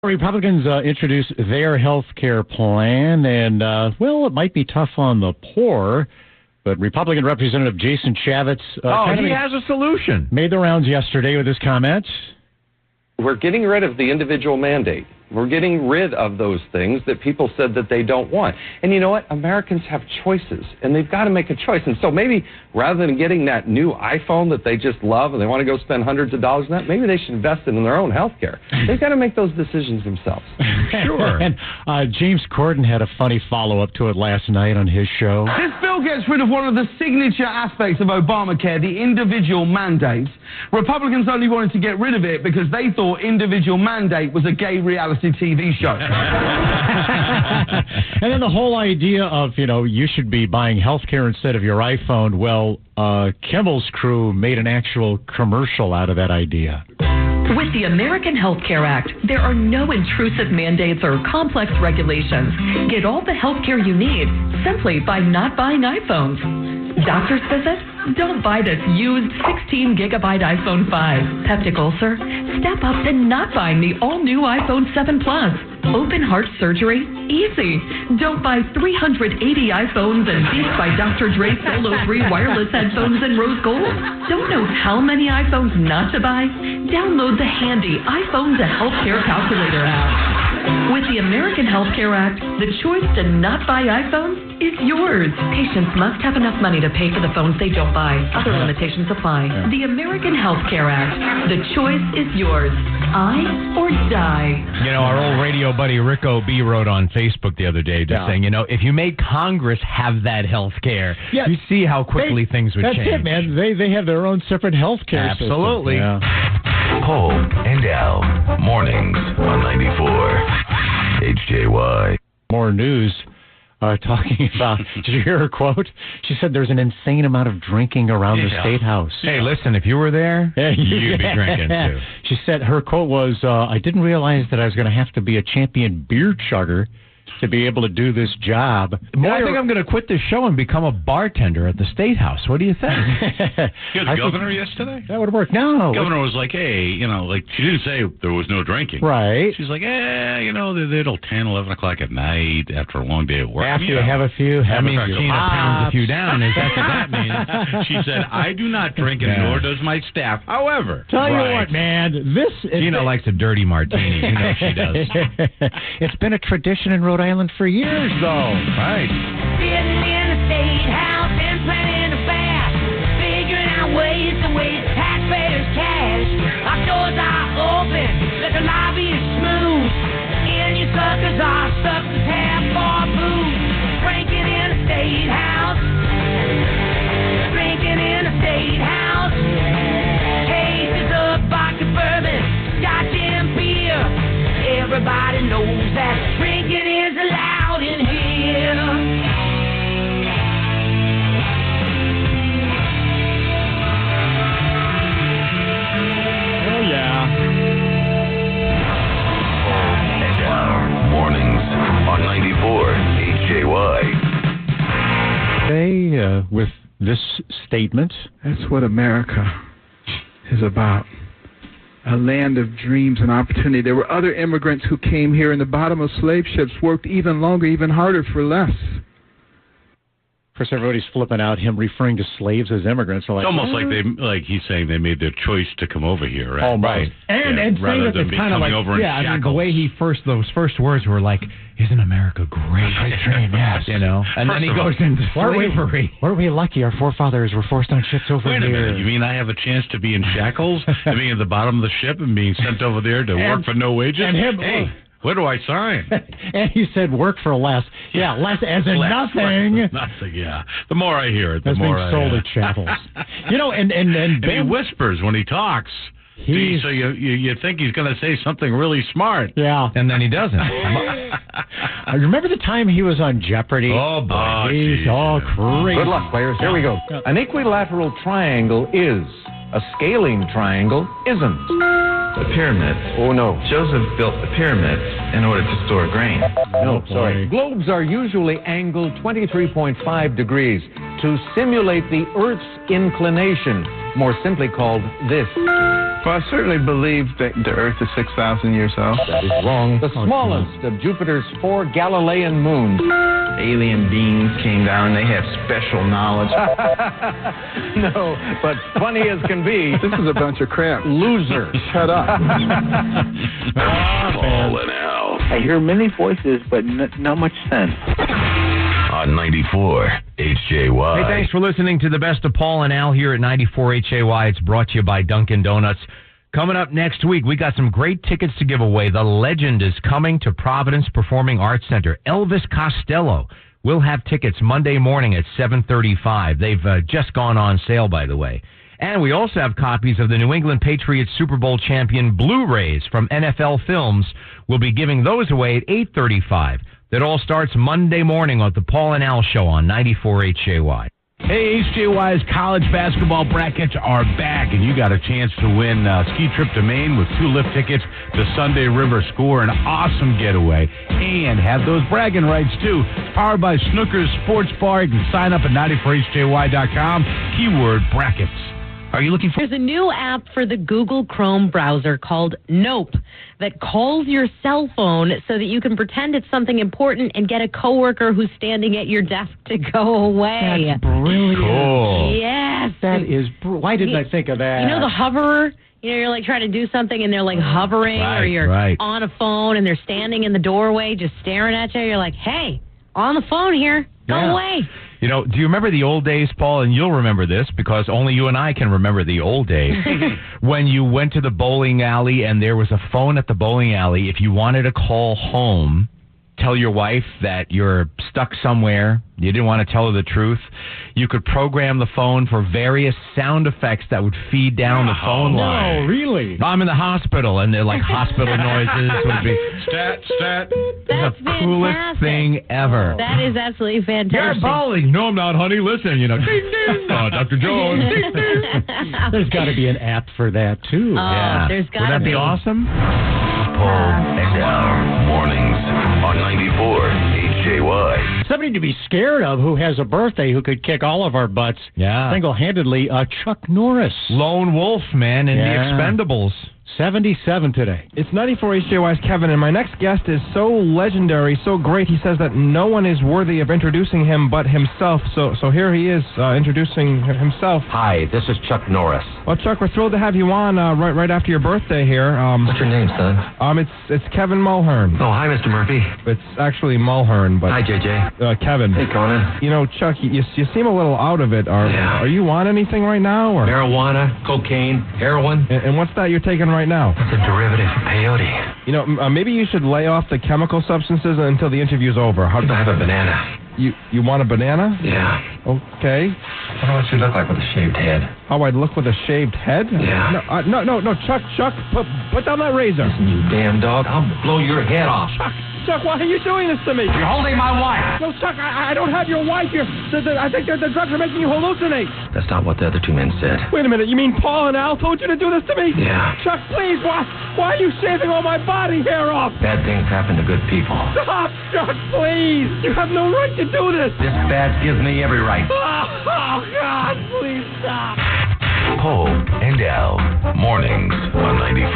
Republicans introduced their health care plan, and, well, it might be tough on the poor, but Republican Representative Jason Chaffetz he has a solution. Made the rounds yesterday with his comments. We're getting rid of the individual mandate. We're getting rid of those things that people said that they don't want. And you know what? Americans have choices, and they've got to make a choice. And so maybe rather than getting that new iPhone that they just love and they want to go spend hundreds of dollars on that, maybe they should invest in their own health care. They've got to make those decisions themselves. Sure. And James Corden had a funny follow-up to it last night on his show. This bill gets rid of one of the signature aspects of Obamacare, the individual mandate. Republicans only wanted to get rid of it because they thought individual mandate was a gay reality TV show. And then the whole idea of, you should be buying health care instead of your iPhone. Well, Kimmel's crew made an actual commercial out of that idea. With the American Health Care Act, there are no intrusive mandates or complex regulations. Get all the health care you need simply by not buying iPhones. Doctor's visit? Don't buy this used 16-gigabyte iPhone 5. Peptic ulcer? Step up to not buying the all-new iPhone 7 Plus. Open heart surgery? Easy. Don't buy 380 iPhones and Beats by Dr. Dre Solo 3 wireless headphones in rose gold. Don't know how many iPhones not to buy? Download the handy iPhone to Healthcare Calculator app. With the American Health Care Act, the choice to not buy iPhones is yours. Patients must have enough money to pay for the phones they don't buy. Other limitations apply. The American Health Care Act. The choice is yours. I or die. Our old radio buddy Rick O.B. wrote on Facebook the other day saying, if you made Congress have that health care, you see how quickly things would change. That's it, man. They have their own separate health care Absolutely. system. Yeah. Paul and Al, mornings on 94 HJY. More news. Talking about, did you hear her quote? She said there's an insane amount of drinking around the State House. Hey, listen, if you were there, you'd be drinking too. She said her quote was, I didn't realize that I was going to have to be a champion beer chugger to be able to do this job. I think I'm going to quit this show and become a bartender at the State House. What do you think? You had the governor yesterday? That would have worked. No. The governor was like, hey, she didn't say there was no drinking. Right. She's like, they're there till 10, 11 o'clock at night after a long day at work. After you have a few, that means Gina pounds a few down. Is that what that means? She said, I do not drink, and nor does my staff. However. Tell you what, man, Gina likes a dirty martini. You know she does. It's been a tradition in Rhode Island for years, though. Right. Sitting in the State House and planning a fast, figuring out ways to waste taxpayers' cash. Our doors are open, but the lobby is smooth, and you suckers are suckers have for booze. Drinking in the State House, drinking in the State House. Cases of vodka, bourbon, scotch and beer. Everybody knows that drinking is allowed in here. Oh, yeah. And our mornings on 94 HJY. Today, with this statement. That's what America is about. A land of dreams and opportunity. There were other immigrants who came here in the bottom of slave ships, worked even longer, even harder for less. Of course, everybody's flipping out him referring to slaves as immigrants. It's almost like he's saying they made their choice to come over here, right? Almost. Right. And rather saying than it's kind of like, over in the way those first words were like, isn't America great? Dream, yes. And then he goes into slavery. Weren't we lucky our forefathers were forced on ships over Wait here? a minute, you mean I have a chance to be in shackles and being at the bottom of the ship and being sent over there to work for no wages? And him, where do I sign? And he said work for less. Yeah, less as in nothing. Nothing, yeah. The more I hear it, the That's more being sold at chattels. And he whispers when he talks. So you think he's going to say something really smart. Yeah. And then he doesn't. Remember the time he was on Jeopardy? Oh, boy. He's all crazy. Good luck, players. Here we go. An equilateral triangle is. A scaling triangle isn't. The pyramids. Oh, no. Joseph built the pyramids in order to store grain. No, sorry. Globes are usually angled 23.5 degrees to simulate the Earth's inclination. more simply called this. Well, I certainly believe that the Earth is 6,000 years old. That is wrong. The smallest of Jupiter's 4 Galilean moons. Alien beings came down. They have special knowledge. No, but funny as can be. This is a bunch of crap. Loser. Shut up. Paul and Al. I hear many voices, but not much sense. On 94 HJY. Hey, thanks for listening to the best of Paul and Al here at 94 HJY. It's brought to you by Dunkin' Donuts. Coming up next week, we got some great tickets to give away. The legend is coming to Providence Performing Arts Center. Elvis Costello. We'll have tickets Monday morning at 7:35. They've just gone on sale, by the way. And we also have copies of the New England Patriots Super Bowl champion Blu-rays from NFL Films. We'll be giving those away at 8:35. That all starts Monday morning on the Paul and Al Show on 94 HJY. Hey, HJY's college basketball brackets are back, and you got a chance to win a ski trip to Maine with 2 lift tickets to Sunday River. Score an awesome getaway and have those bragging rights, too. It's powered by Snooker's Sports Bar. You can sign up at 94HJY.com. Keyword brackets. Are you looking for... There's a new app for the Google Chrome browser called Nope that calls your cell phone so that you can pretend it's something important and get a coworker who's standing at your desk to go away. That's brilliant. Cool. Yes. That is... Why didn't I think of that? You know the hoverer? You know, you're like trying to do something and they're like hovering, or you're on a phone and they're standing in the doorway just staring at you. You're like, hey, on the phone here. Go away. You know, do you remember the old days, Paul? And you'll remember this because only you and I can remember the old days. When you went to the bowling alley and there was a phone at the bowling alley, if you wanted to call home, tell your wife that you're stuck somewhere, you didn't want to tell her the truth, you could program the phone for various sound effects that would feed down the phone line. No, really? I'm in the hospital, and they're like hospital noises would be Stat. That's the coolest fantastic. thing ever. That is absolutely fantastic. You're bowling. No, I'm not, honey. Listen, you know. Ding, ding. Dr. Jones. Ding, ding. There's got to be an app for that, too. Yeah. There's got to Would that be awesome? Paul and Al. Mornings on 94 HJY. Somebody to be scared of who has a birthday who could kick all of our butts single-handedly, Chuck Norris. Lone Wolf, man, in The Expendables. 77 today. It's 94 HJY's Kevin, and my next guest is so legendary, so great, he says that no one is worthy of introducing him but himself. So here he is introducing himself. Hi, this is Chuck Norris. Well, Chuck, we're thrilled to have you on right after your birthday here. What's your name, son? It's Kevin Mulhern. Oh, hi, Mr. Murphy. It's actually Mulhern, but... Hi, JJ. Kevin. Hey, Conan. You know, Chuck, you seem a little out of it. Are you on anything right now? Or? Marijuana, cocaine, heroin. And what's that you're taking right now? It's a derivative of peyote. You know, maybe you should lay off the chemical substances until the interview's over. I have a banana. You want a banana? Yeah. Okay. I wonder what you look like with a shaved head. How I'd look with a shaved head? Yeah. No, Chuck, put down that razor. Listen, you damn dog, I'll blow your head off. Chuck, why are you doing this to me? You're holding my wife. No, Chuck, I don't have your wife here. I think the drugs are making you hallucinate. That's not what the other 2 men said. Wait a minute, you mean Paul and Al told you to do this to me? Yeah. Chuck, please, why are you shaving all my body hair off? Bad things happen to good people. Stop, Chuck, please. You have no right to do this. This badge gives me every right. Oh, God, please stop. Paul and Al. Mornings on 94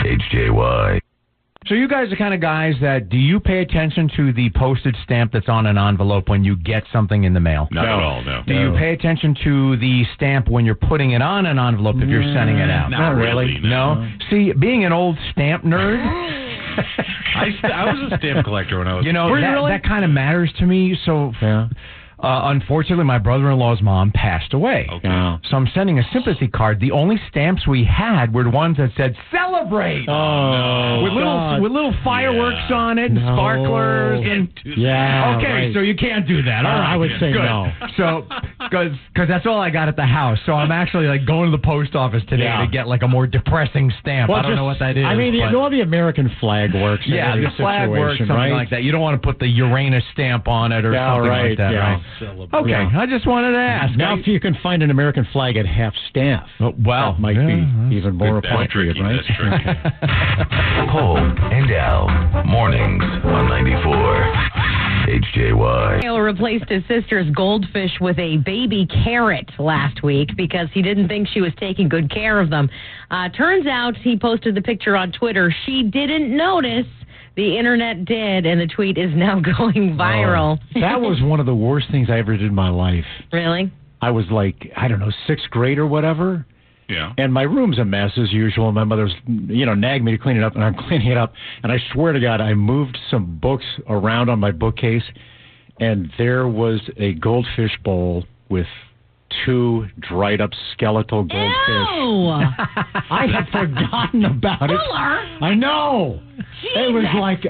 HJY. So you guys are kind of guys that, do you pay attention to the postage stamp that's on an envelope when you get something in the mail? Not at all, no. Do you pay attention to the stamp when you're putting it on an envelope if you're sending it out? Not really. No? See, being an old stamp nerd... I was a stamp collector when I was... You know, that kind of matters to me, so... Unfortunately, my brother-in-law's mom passed away. Okay. So I'm sending a sympathy card. The only stamps we had were the ones that said "Celebrate." Oh, with little fireworks on it, and sparklers, and okay, so you can't do that. All right, I would say good. no. So because that's all I got at the house. So I'm actually like going to the post office today to get like a more depressing stamp. Well, I don't know what that is. I mean, you know the American flag works. In the flag works, something right? like that. You don't want to put the Uranus stamp on it or something like that, right? Okay, I just wanted to ask. Now, if you can find an American flag at half staff, well, that might be even more appropriate, right? Paul and Al. Mornings on 94 HJY. Taylor replaced his sister's goldfish with a baby carrot last week because he didn't think she was taking good care of them. Turns out he posted the picture on Twitter. She didn't notice. The internet did, and the tweet is now going viral. That was one of the worst things I ever did in my life. Really? I was like, I don't know, 6th grade or whatever. Yeah. And my room's a mess as usual. My mother's, nagged me to clean it up, and I'm cleaning it up. And I swear to God, I moved some books around on my bookcase, and there was a goldfish bowl with 2 dried-up skeletal goldfish. Ew! I had forgotten about it. I know. It was like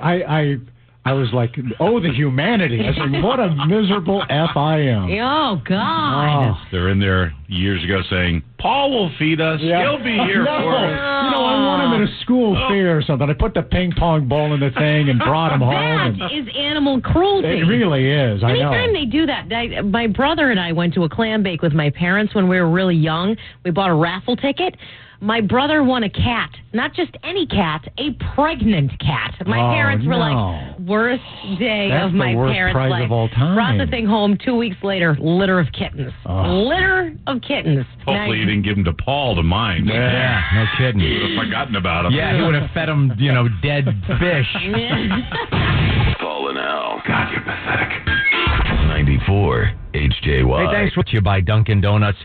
I was like, oh, the humanity. I said, what a miserable F I am. Oh, God. They're in there years ago saying, Paul will feed us. Yeah. He'll be here for us. I won him at a school fair or something. I put the ping pong ball in the thing and brought him home. That is animal cruelty. It really is. I know. Anytime they do that, my brother and I went to a clam bake with my parents when we were really young. We bought a raffle ticket. My brother won a cat. Not just any cat, a pregnant cat. My parents were like, worst day That's of my the worst parents' prize life. of all time. Brought the thing home 2 weeks later, litter of kittens. Litter of kittens. Hopefully you didn't give them to Paul to mind. Yeah, no kidding. He would have forgotten about them. Yeah, he would have fed them, dead fish. Paul and Al. God, you're pathetic. 94 HJY. Hey, thanks for you by Dunkin' Donuts.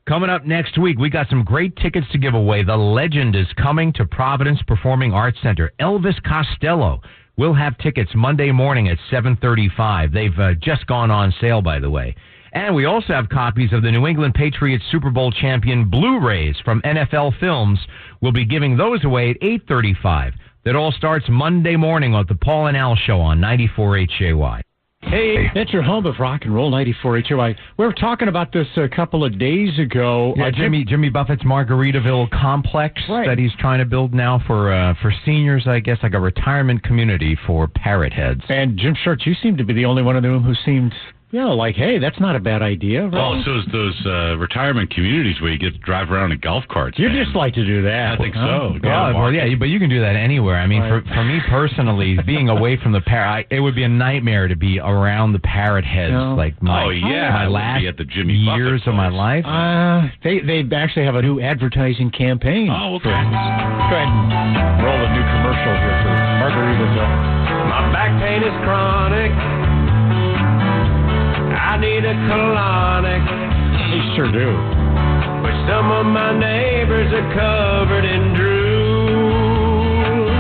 Coming up next week, we got some great tickets to give away. The legend is coming to Providence Performing Arts Center. Elvis Costello. We'll have tickets Monday morning at 7:35. They've just gone on sale, by the way. And we also have copies of the New England Patriots Super Bowl champion Blu-rays from NFL Films. We'll be giving those away at 8:35. That all starts Monday morning on the Paul and Al Show on 94 HJY. Hey, it's your home of rock and roll, 94 HOI. We were talking about this a couple of days ago. Yeah, Jimmy Buffett's Margaritaville complex that he's trying to build now for seniors, I guess, like a retirement community for parrot heads. And Jim Short, you seem to be the only one in the room who seemed, like, hey, that's not a bad idea. Right? Oh, so it's those retirement communities where you get to drive around in golf carts. You just like to do that. I think so. Yeah, but you can do that anywhere. I mean, for me personally, being away from the parrot, it would be a nightmare to be around the parrot heads. Like my last at the Jimmy years of my life. They actually have a new advertising campaign. Oh, okay. Go ahead and roll a new commercial here for Margaritaville. My back pain is chronic. I need a colonic. They sure do. But some of my neighbors are covered in drool.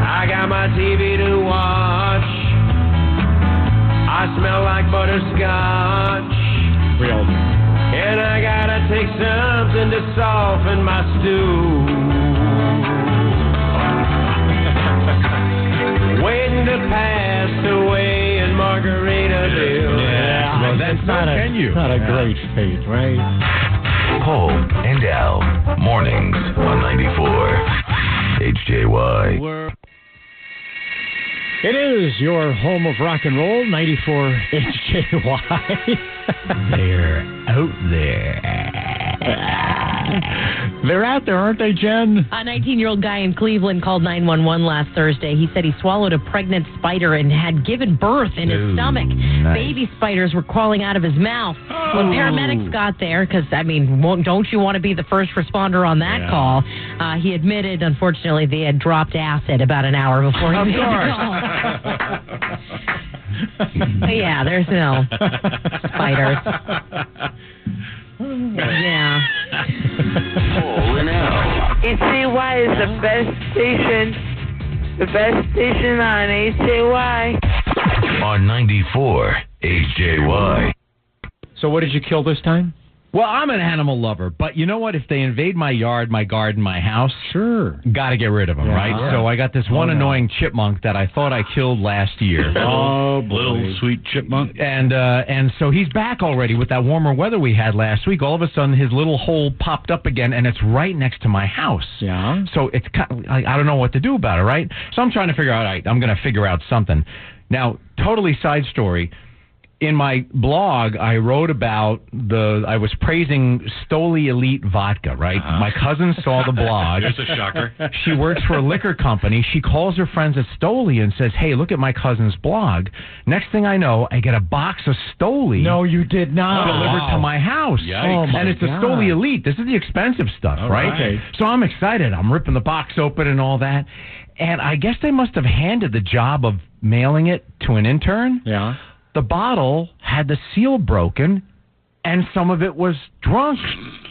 I got my TV to watch. I smell like butterscotch. We all do. And I gotta take something to soften my stew. Waiting to pass away. Margaritaville. Yeah, well, that's not a great fate, right? Paul and Al. Mornings on 94 HJY. It is your home of rock and roll, 94 HJY. They're out there. They're out there, aren't they, Jen? A 19-year-old guy in Cleveland called 911 last Thursday. He said he swallowed a pregnant spider and had given birth in his stomach. Nice. Baby spiders were crawling out of his mouth. When paramedics got there, because, don't you want to be the first responder on that call? He admitted, unfortunately, they had dropped acid about an hour before he made the call. Yeah, there's no spiders. Yeah. Paul and Al. HJY is the best station. The best station on HJY. On 94 HJY. So what did you kill this time? Well, I'm an animal lover, but you know what? If they invade my yard, my garden, my house, got to get rid of them, right? Yeah. So I got this one annoying chipmunk that I thought I killed last year. Little sweet chipmunk. And so he's back already with that warmer weather we had last week. All of a sudden, his little hole popped up again, and it's right next to my house. Yeah. So it's I don't know what to do about it, right? So I'm trying to figure out, I'm going to figure out something. Now, totally side story. in my blog, I wrote about I was praising Stoli Elite Vodka, right? My cousin saw the blog. That's a shocker. She works for a liquor company. She calls her friends at Stoli and says, hey, look at my cousin's blog. Next thing I know, I get a box of Stoli. No, you did not. Delivered to my house. Yikes. And it's the Stoli Elite. This is the expensive stuff, right? Okay. So I'm excited. I'm ripping the box open and all that. And I guess they must have handed the job of mailing it to an intern. Yeah. The bottle had the seal broken, and some of it was drunk.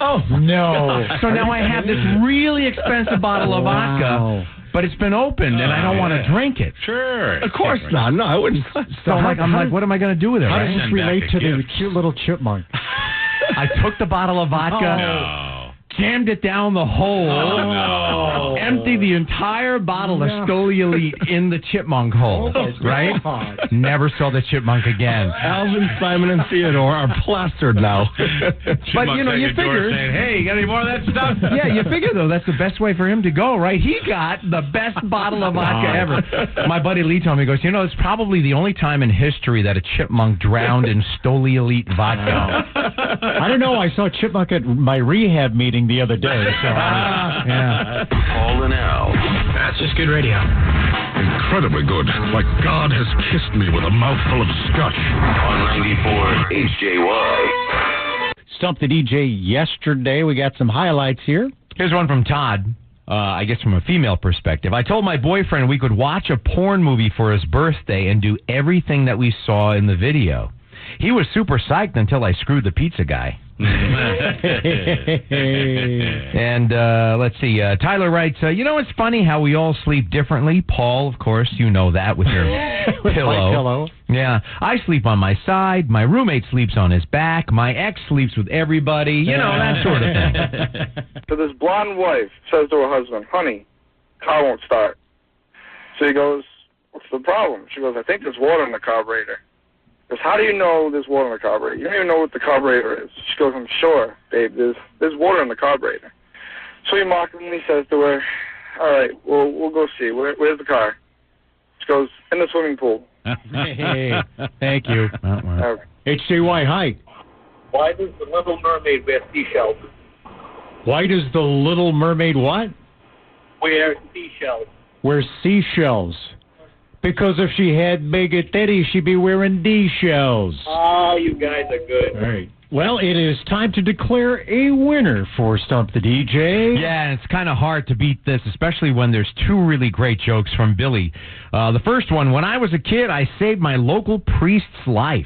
Oh, no. So now I have this really expensive bottle of vodka, but it's been opened, and I don't want to drink it. Sure. Of course not. No, I wouldn't. So I'm like, what am I going to do with it, How right? does this relate to the cute little chipmunk? I took the bottle of vodka, jammed it down the hole, emptied the entire bottle of Stoli Elite in the chipmunk hole, right? Never saw the chipmunk again. Alvin, Simon, and Theodore are plastered now. But, you figure... saying, hey, you got any more of that stuff? Yeah, you figure, though, that's the best way for him to go, right? He got the best bottle of vodka ever. My buddy Lee told me, he goes, it's probably the only time in history that a chipmunk drowned in Stoli Elite vodka. I don't know. I saw Chipmunk at my rehab meeting the other day. So yeah. Paul and Al. That's just good radio. Incredibly good. Like God has kissed me with a mouthful of scotch. On 94 HJY. Stump the DJ yesterday. We got some highlights here. Here's one from Todd. I guess from a female perspective. I told my boyfriend we could watch a porn movie for his birthday and do everything that we saw in the video. He was super psyched until I screwed the pizza guy. And let's see. Tyler writes, it's funny how we all sleep differently. Paul, of course, you know that with your pillow. Yeah. I sleep on my side. My roommate sleeps on his back. My ex sleeps with everybody. That sort of thing. So this blonde wife says to her husband, honey, car won't start. So he goes, what's the problem? She goes, I think there's water in the carburetor. He goes, how do you know there's water in the carburetor? You don't even know what the carburetor is. She goes, I'm sure, babe, there's water in the carburetor. So he mockingly says to her, all right, well, we'll go see. Where's the car? She goes, in the swimming pool. Hey, thank you. HJY, hi. Why does the Little Mermaid wear seashells? Why does the Little Mermaid what? Wear seashells. Wear seashells. Because if she had bigger titties, she'd be wearing D-shells. Oh, you guys are good. All right. Well, it is time to declare a winner for Stump the DJ. Yeah, and it's kind of hard to beat this, especially when there's two really great jokes from Billy. The first one, when I was a kid, I saved my local priest's life.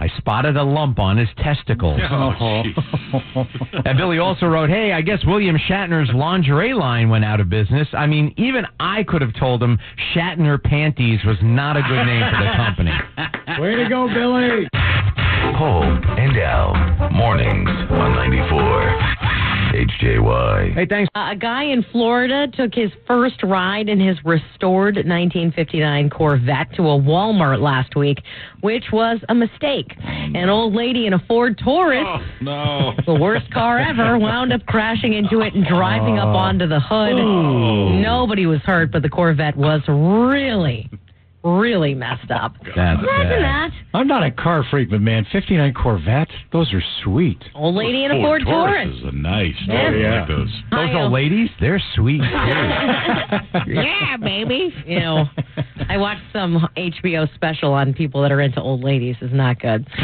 I spotted a lump on his testicles. Oh, and Billy also wrote, hey, I guess William Shatner's lingerie line went out of business. I mean, even I could have told him Shatner Panties was not a good name for the company. Way to go, Billy. Paul and Al. Mornings on 94 HJY. Hey, thanks. A guy in Florida took his first ride in his restored 1959 Corvette to a Walmart last week, which was a mistake. An old lady in a Ford Taurus, the worst car ever, wound up crashing into it and driving up onto the hood. Nobody was hurt, but the Corvette was really messed up. Imagine that. I'm not a car freak, but man, 59 Corvettes, those are sweet. Old lady in a Ford Taurus. Is a nice. Yeah. I like those. Those old ladies, they're sweet. Yeah, baby. I watched some HBO special on people that are into old ladies. It's not good. It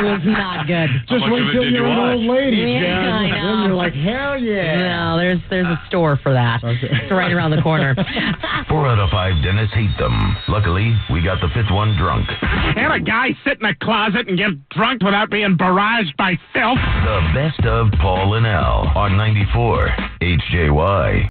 was not good. Just wait till you're an old lady, Jen. I know. Then you're like, hell yeah. No, there's a store for that. It's right around the corner. 4 out of 5 dentists hate them. Luckily, we got the 5th one drunk. Can a guy sit in a closet and get drunk without being barraged by filth? The best of Paul and Al on 94 HJY.